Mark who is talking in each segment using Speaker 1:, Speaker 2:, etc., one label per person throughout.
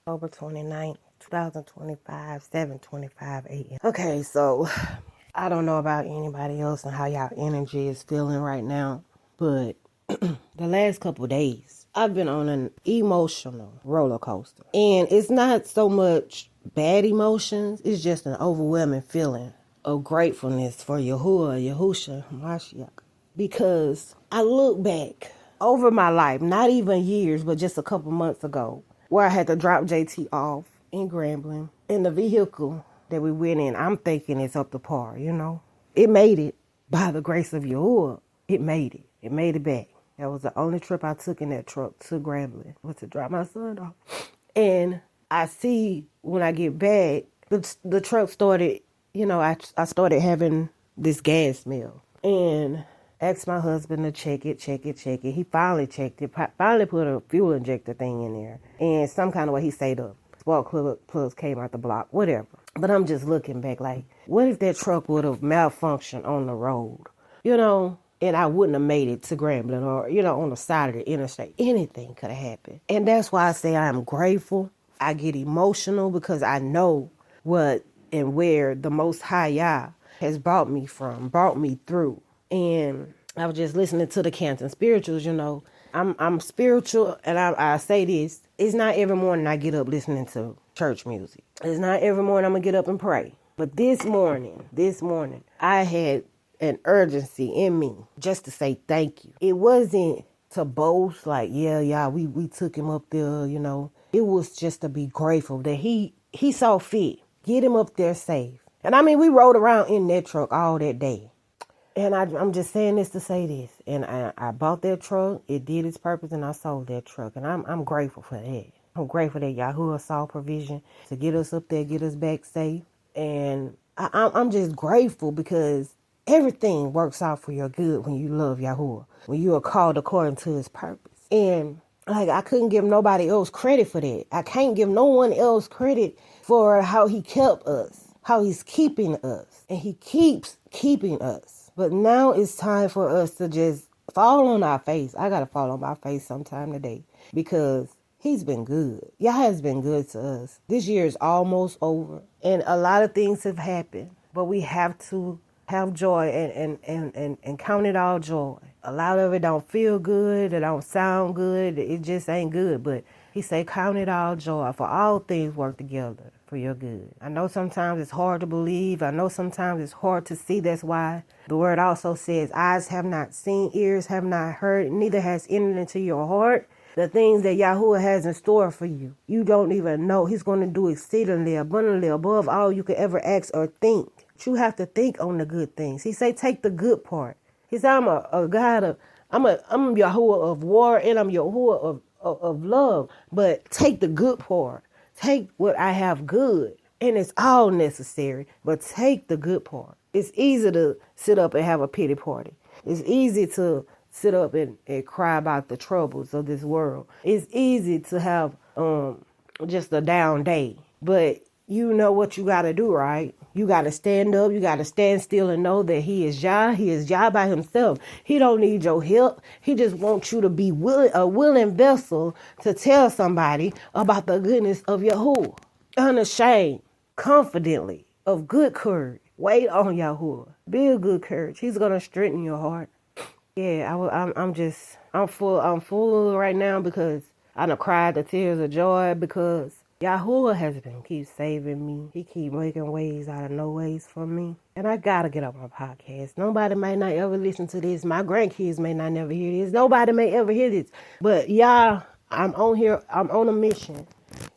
Speaker 1: October 29th, 2025, 7:25 a.m. Okay, so I don't know about anybody else and how y'all energy is feeling right now, but the last couple of days, I've been on an emotional roller coaster. And it's not so much bad emotions, it's just an overwhelming feeling of gratefulness for Yahusha, Mashiach. Because I look back over my life, not even years, but just a couple months ago, where I had to drop JT off in Grambling in the vehicle that we went in. I'm thinking it's up to par, you know. It made it by the grace of Yahuwah. It made it. It made it back. That was the only trip I took in that truck to Grambling, was to drop my son off. And I see when I get back, the truck started, I started having this gas smell. And asked my husband to check it. He finally checked it, finally put a fuel injector thing in there. And some kind of way he say the spark plugs came out the block, whatever. But I'm just looking back like, what if that truck would have malfunctioned on the road? And I wouldn't have made it to Grambling or, on the side of the interstate. Anything could have happened. And that's why I say I am grateful. I get emotional because I know what and where the Most High Yah has brought me through. And I was just listening to the Canton Spirituals, I'm spiritual, and I say this, it's not every morning I get up listening to church music. It's not every morning I'm going to get up and pray. But this morning, I had an urgency in me just to say thank you. It wasn't to boast like, we took him up there, It was just to be grateful that he saw fit. Get him up there safe. And I mean, we rode around in that truck all that day. And I'm just saying this to say this. And I bought that truck. It did its purpose, and I sold that truck. And I'm grateful for that. I'm grateful that Yahuwah saw provision to get us up there, get us back safe. And I'm just grateful because everything works out for your good when you love Yahuwah, when you are called according to his purpose. And I couldn't give nobody else credit for that. I can't give no one else credit for how he kept us, how he's keeping us. And he keeps keeping us. But now it's time for us to just fall on our face. I got to fall on my face sometime today because he's been good. Yah has been good to us. This year is almost over and a lot of things have happened, but we have to have joy and count it all joy. A lot of it don't feel good. It don't sound good. It just ain't good. But he say, count it all joy, for all things work together for your good. I know sometimes it's hard to believe. I know sometimes it's hard to see. That's why the word also says, eyes have not seen, ears have not heard, neither has entered into your heart the things that Yahuwah has in store for you. You don't even know. He's going to do exceedingly abundantly above all you could ever ask or think. But you have to think on the good things. He say, take the good part. He said, I'm a God I'm Yahuwah of war and I'm Yahuwah of love. But take the good part. Take what I have good. And it's all necessary. But take the good part. It's easy to sit up and have a pity party. It's easy to sit up and cry about the troubles of this world. It's easy to have just a down day. But you know what you got to do, right? You got to stand up. You got to stand still and know that he is Yah. He is Yah by himself. He don't need your help. He just wants you to be a willing vessel to tell somebody about the goodness of Yahuwah. Unashamed, confidently, of good courage. Wait on Yahuwah. Be of good courage. He's going to strengthen your heart. Yeah, I'm full right now because I done cried the tears of joy because Yahuwah keep saving me. He keep making ways out of no ways for me. And I gotta get up my podcast. Nobody might not ever listen to this. My grandkids may not never hear this. Nobody may ever hear this. But I'm on here. I'm on a mission.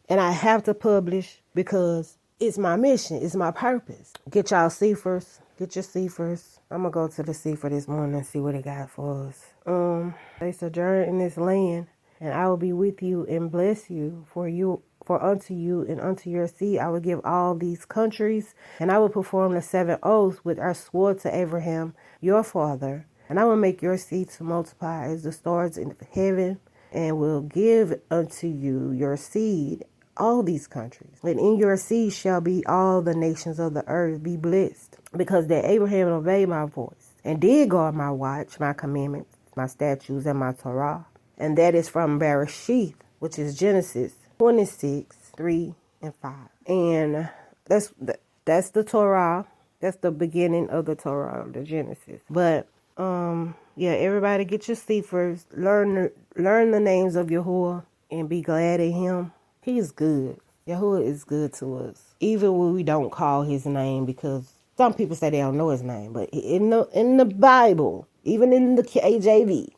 Speaker 1: And I have to publish because it's my mission. It's my purpose. Get y'all Cephers. Get your Cephers. I'm going to go to the Cepher this morning and see what it got for us. They sojourn in this land, and I will be with you and bless you. For unto you and unto your seed I will give all these countries, and I will perform the 7 oaths which I swore to Abraham your father. And I will make your seed to multiply as the stars in heaven, and will give unto you your seed all these countries. And in your seed shall be all the nations of the earth be blessed, because that Abraham obeyed my voice, and did guard my watch, my commandments, my statutes, and my Torah. And that is from Bereshith, which is Genesis 26, 3 and 5. And that's the Torah. That's the beginning of the Torah, the Genesis. But yeah, everybody get your seat first. Learn the names of Yahuwah and be glad in him. He's good. Yahuwah is good to us. Even when we don't call his name, because some people say they don't know his name. But in the Bible, even in the KJV,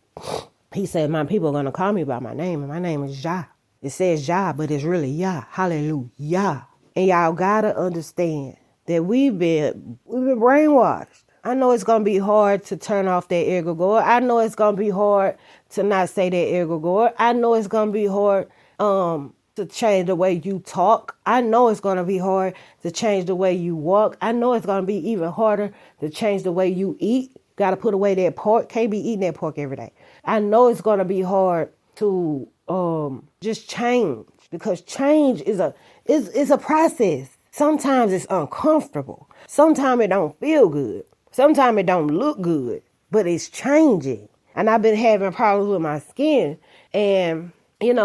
Speaker 1: he said, my people are going to call me by my name, and my name is Yah. It says Yah, but it's really Yah. Hallelujah. And y'all got to understand that we've been brainwashed. I know it's going to be hard to turn off that egregore. I know it's going to be hard to not say that egregore. I know it's going to be hard to change the way you talk. I know it's going to be hard to change the way you walk. I know it's going to be even harder to change the way you eat. Got to put away that pork. Can't be eating that pork every day. I know it's going to be hard to just change, because change is a process. Sometimes it's uncomfortable. Sometimes it don't feel good. Sometimes it don't look good, but it's changing. And I've been having problems with my skin and,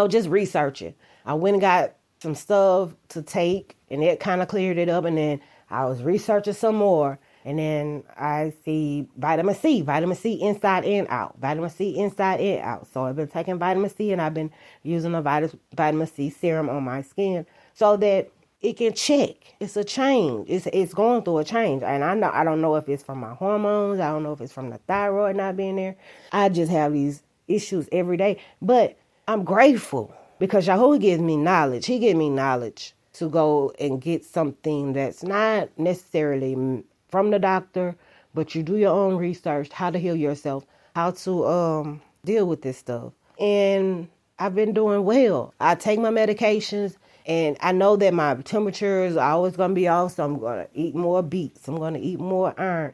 Speaker 1: just researching. I went and got some stuff to take, and it kind of cleared it up. And then I was researching some more. And then I see vitamin C inside and out. Vitamin C inside and out. So I've been taking vitamin C, and I've been using a vitamin C serum on my skin so that it can check. It's a change. It's going through a change. And I don't know if it's from my hormones. I don't know if it's from the thyroid not being there. I just have these issues every day. But I'm grateful because Yahuwah gives me knowledge. He gives me knowledge to go and get something that's not necessarily from the doctor, but you do your own research, how to heal yourself, how to deal with this stuff. And I've been doing well. I take my medications, and I know that my temperatures are always going to be off, so I'm going to eat more beets. I'm going to eat more iron,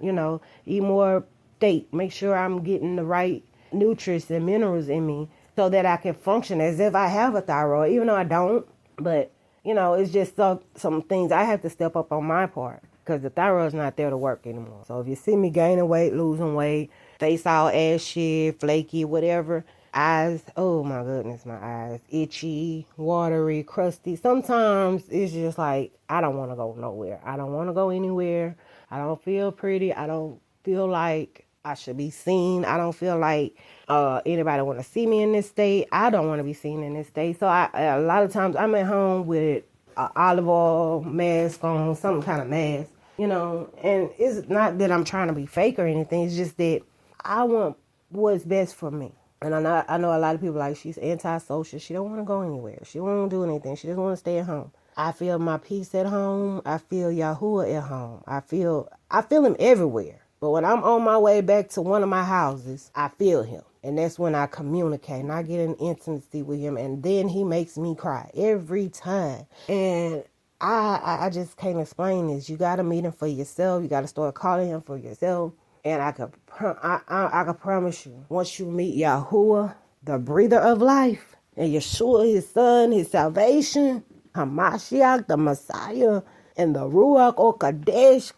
Speaker 1: eat more steak. Make sure I'm getting the right nutrients and minerals in me so that I can function as if I have a thyroid, even though I don't. But, it's just some things I have to step up on my part, because the thyroid's not there to work anymore. So if you see me gaining weight, losing weight, face all ashy, flaky, whatever, eyes, oh my goodness, my eyes, itchy, watery, crusty. Sometimes it's just like, I don't want to go nowhere. I don't want to go anywhere. I don't feel pretty. I don't feel like I should be seen. I don't feel like anybody want to see me in this state. I don't want to be seen in this state. So a lot of times I'm at home with olive oil mask on, some kind of mask, and it's not that I'm trying to be fake or anything. It's just that I want what's best for me. And I know a lot of people like, she's antisocial. She don't want to go anywhere. She won't do anything. She just want to stay at home. I feel my peace at home. I feel Yahuwah at home. I feel him everywhere. But when I'm on my way back to one of my houses, I feel him. And that's when I communicate and I get in intimacy with him. And then he makes me cry every time. And I just can't explain this. You got to meet him for yourself. You got to start calling him for yourself. And I could promise you, once you meet Yahuwah, the breather of life, and Yeshua, his son, his salvation, Hamashiach, the Messiah, and the Ruach or Kadesh,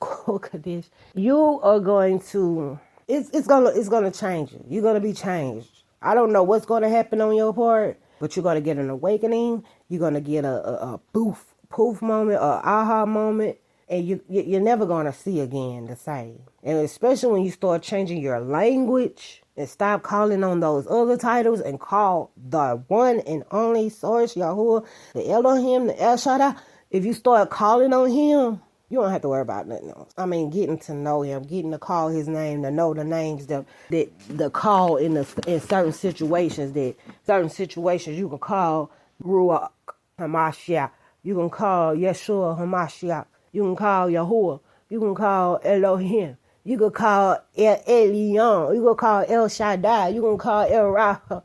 Speaker 1: you are going to, it's gonna change you. You're gonna be changed. I don't know what's gonna happen on your part, but you're gonna get an awakening. You're gonna get a poof moment, a aha moment. And you're never going to see again the same. And especially when you start changing your language and stop calling on those other titles and call the one and only source, Yahuwah, the Elohim, the El Shaddai. If you start calling on him, you don't have to worry about nothing else. I mean, getting to know him, getting to call his name, to know the names that the call in certain situations. That certain situations you can call Ruach Hamashiach. You can call Yeshua Hamashiach. You can call Yahuwah. You can call Elohim. You can call El Elyon. You can call El Shaddai. You can call El Rafka.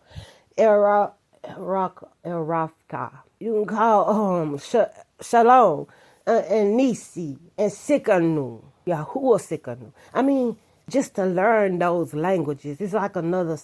Speaker 1: You can call Shalom and Nisi and Sikanu. Yahuwah Sikanu. I mean, just to learn those languages. It's like another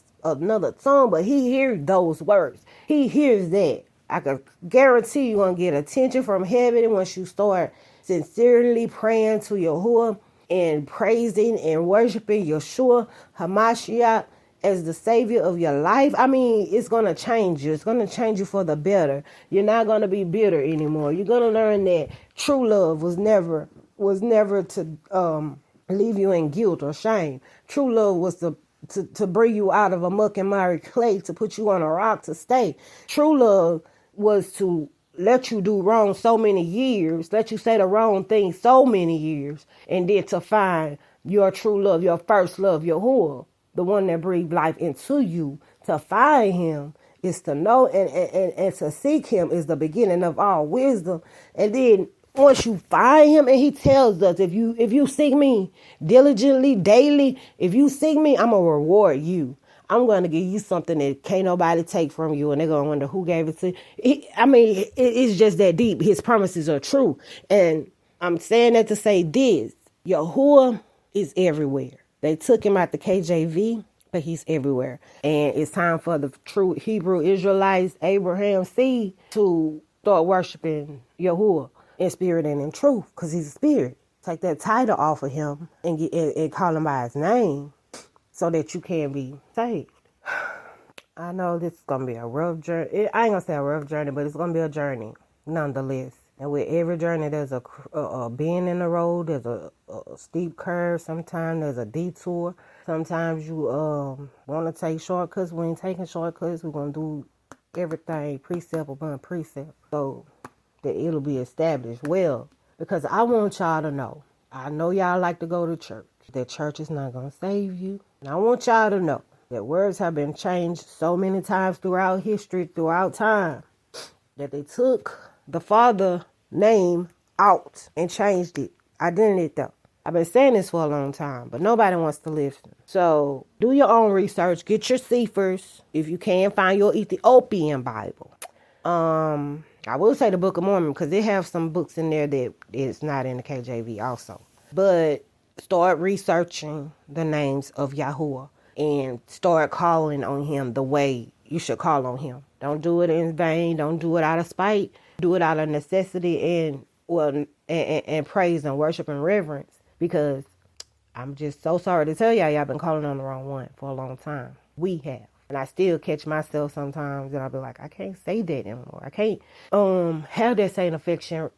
Speaker 1: song, but he hears those words. He hears that. I can guarantee you're going to get attention from heaven once you start sincerely praying to Yahuwah and praising and worshiping Yeshua, Hamashiach, as the savior of your life, I mean, it's going to change you. It's going to change you for the better. You're not going to be bitter anymore. You're going to learn that true love was never to leave you in guilt or shame. True love was to bring you out of a muck and miry clay, to put you on a rock to stay. True love was to let you do wrong so many years, let you say the wrong thing so many years, and then to find your true love, your first love, Yahuwah, the one that breathed life into you. To find him is to know, and to seek him is the beginning of all wisdom. And then once you find him, and he tells us, if you seek me diligently, daily, if you seek me, I'm going to reward you. I'm going to give you something that can't nobody take from you. And they're going to wonder who gave it to you. It's just that deep. His promises are true. And I'm saying that to say this. Yahuwah is everywhere. They took him out the KJV, but he's everywhere. And it's time for the true Hebrew Israelites, Abraham's seed, to start worshiping Yahuwah in spirit and in truth, because he's a spirit. Take that title off of him and call him by his name, so that you can be saved. I know this is going to be a rough journey. I ain't going to say a rough journey, but it's going to be a journey nonetheless. And with every journey, there's a bend in the road. There's a steep curve. Sometimes there's a detour. Sometimes you want to take shortcuts. We ain't taking shortcuts. We're going to do everything precept upon precept, so that it'll be established well. Because I want y'all to know. I know y'all like to go to church. That church is not going to save you. And I want y'all to know that words have been changed so many times throughout history, throughout time, that they took the Father name out and changed it. Identity though. I've been saying this for a long time, but nobody wants to listen. So do your own research. Get your Cephers. If you can, find your Ethiopian Bible. I will say the Book of Mormon, because they have some books in there that is not in the KJV also. But start researching the names of Yahuwah and start calling on him the way you should call on him. Don't do it in vain. Don't do it out of spite. Do it out of necessity and praise and worship and reverence. Because I'm just so sorry to tell y'all been calling on the wrong one for a long time. We have. And I still catch myself sometimes, and I'll be like, I can't say that anymore. I can't have that same affection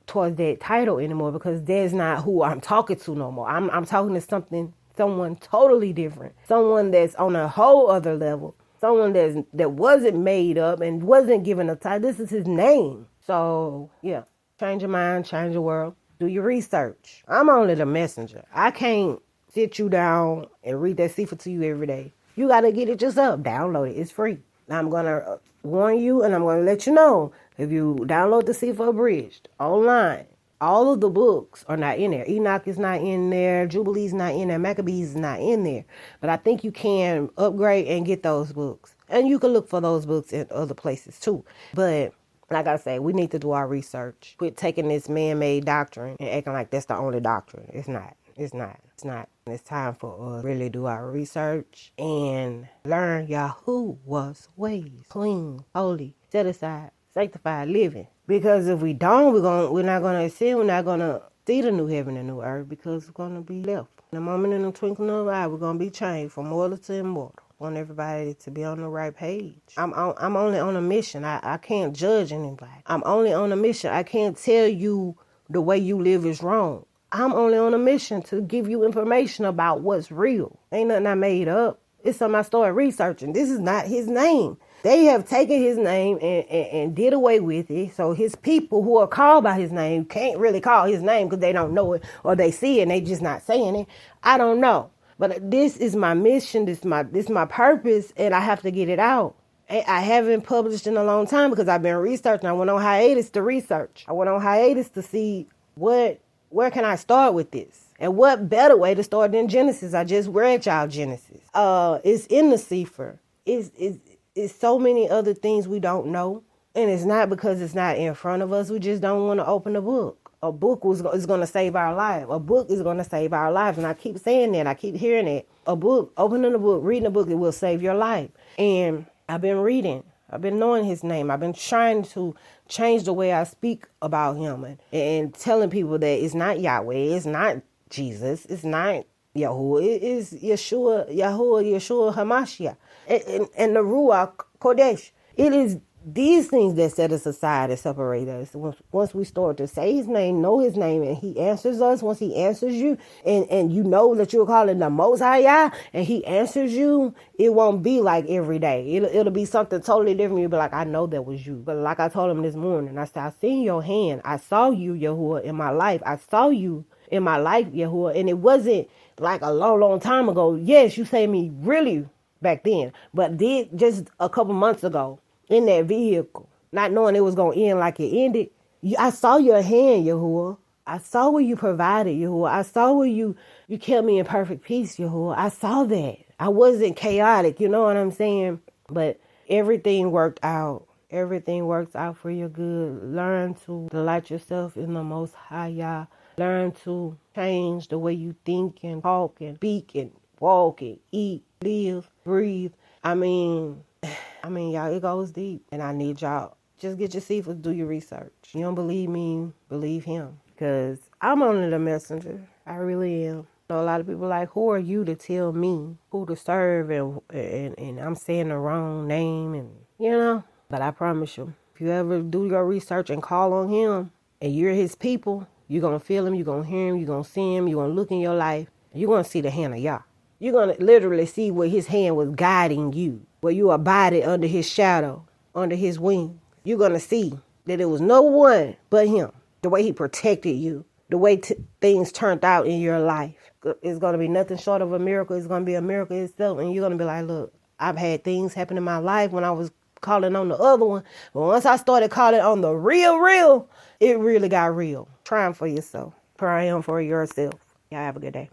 Speaker 1: towards that title anymore, because that's not who I'm talking to no more. I'm talking to someone totally different, someone that's on a whole other level, someone that wasn't made up and wasn't given a title. This is his name. So yeah, change your mind, change your world, do your research. I'm only the messenger. I can't sit you down and read that Sefer to you every day. You got to get it yourself. Download it. It's free. I'm going to warn you, and I'm going to let you know, if you download the Sefer Abridged online, all of the books are not in there. Enoch is not in there. Jubilee's not in there. Maccabees is not in there. But I think you can upgrade and get those books. And you can look for those books in other places too. But like I say, we need to do our research. Quit taking this man-made doctrine and acting like that's the only doctrine. It's not. It's not. It's not. It's time for us to really do our research and learn Yahuwah's ways. Clean, holy, set aside, sanctified living. Because if we don't, we're not gonna ascend. We're not gonna see the new heaven and new earth, because we're gonna be left. In a moment, in the twinkling of an eye, we're gonna be changed from mortal to immortal. I want everybody to be on the right page. I'm only on a mission. I can't judge anybody. I'm only on a mission. I can't tell you the way you live is wrong. I'm only on a mission to give you information about what's real. Ain't nothing I made up. It's something I started researching. This is not his name. They have taken his name and did away with it. So his people who are called by his name can't really call his name because they don't know it, or they see it and they just not saying it. I don't know. But this is my mission. This is my purpose, and I have to get it out. I haven't published in a long time because I've been researching. I went on hiatus to research. I went on hiatus to see where can I start with this? And what better way to start than Genesis? I just read y'all Genesis. It's in the Sefer. It's so many other things we don't know. And it's not because it's not in front of us. We just don't want to open the book. A book is going to save our life. A book is going to save our lives. And I keep saying that. I keep hearing it. A book, opening a book, reading a book, it will save your life. And I've been reading. I've been knowing his name. I've been trying to change the way I speak about him and telling people that it's not Yahweh, it's not Jesus, it's not Yahuwah. It is Yeshua Hamashiach. And the Ruach Kodesh. It is these things that set us aside and separate us. Once we start to say his name, know his name, and he answers us, once he answers you, and you know that you're calling the Most High Yah, and he answers you, it won't be like every day. It'll be something totally different. You'll be like, I know that was you. But like I told him this morning, I said, I seen your hand. I saw you, Yahuwah, in my life. I saw you in my life, Yahuwah. And it wasn't like a long, long time ago. Yes, you saved me really back then. But did just a couple months ago in that vehicle, not knowing it was going to end like it ended. I saw your hand, Yahuwah. I saw where you provided, Yahuwah. I saw where you kept me in perfect peace, Yahuwah. I saw that. I wasn't chaotic, you know what I'm saying? But everything worked out. Everything works out for your good. Learn to delight yourself in the Most High Yah. Learn to change the way you think and talk and speak and walk and eat, live, breathe. I mean, y'all, it goes deep. And I need y'all, just get your seafoods, do your research. You don't believe me, believe him. Because I'm only the messenger. I really am. So a lot of people like, who are you to tell me who to serve and I'm saying the wrong name and, you know. But I promise you, if you ever do your research and call on him and you're his people, you're going to feel him, you're going to hear him, you're going to see him, you're going to look in your life, you're going to see the hand of Yah. You're going to literally see where his hand was guiding you, where you abided under his shadow, under his wing. You're going to see that it was no one but him, the way he protected you, the way things turned out in your life. It's going to be nothing short of a miracle. It's going to be a miracle itself. And you're going to be like, look, I've had things happen in my life when I was calling on the other one. But once I started calling on the real, it really got real. Try them for yourself. Try them for yourself. Y'all have a good day.